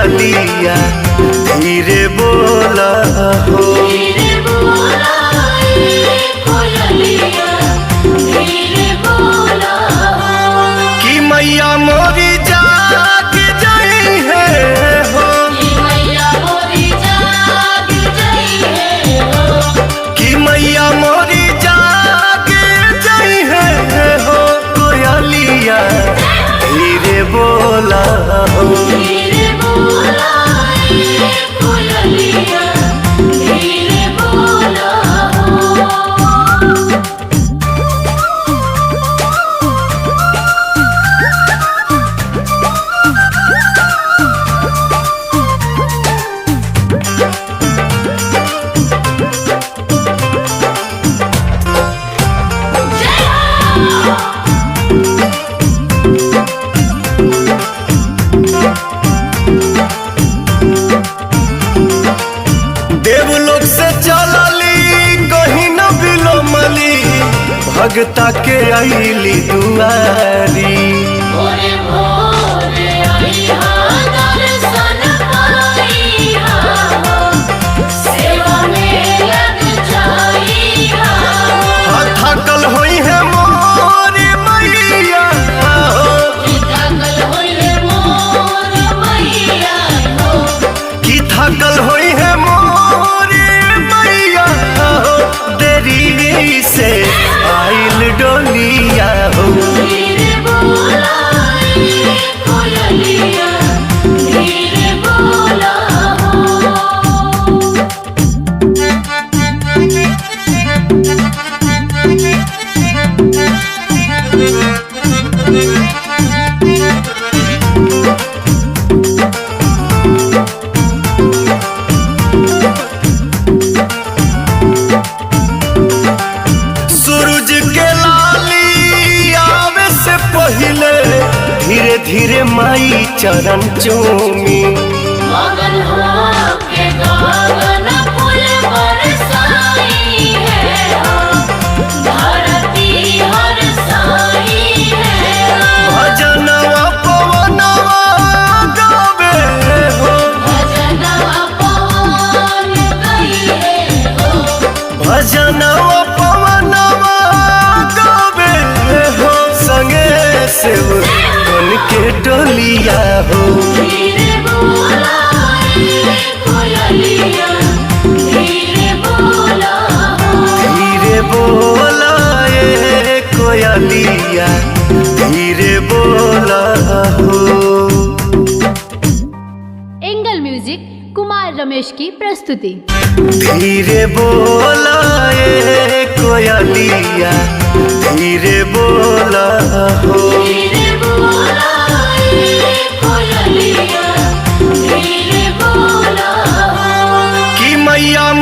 कोयलिया धीरे बोला हो। कि मैया मोरी जाग जाई है हो। कि मैया मोरी जाग जाई है हो। कोयलिया धीरे बोला हो। देवलोक से चलली कहीं न बिलोमली भगता के आईली दुआरी। थकल होई है मोरी मैया कि थकल होई है से आइल डोलिया हो। धीरे धीरे माई चरण चूमी। मगन हो के गगन फूल बरसाई है हो। धरती हरसाई है हो। भजनवा पवनवा गावे हो। भजनवा पवन गाइए हो। भजनवा पवनवा गावे हो। संगे से के डोलिया हो। धीरे बोला कोयलिया धीरे बोला हो। धीरे बोला कोयलिया धीरे बोला हो। एंगल म्यूजिक कुमार रमेश की प्रस्तुति। धीरे बोला कोयलिया धीरे बोला हो। कि मैया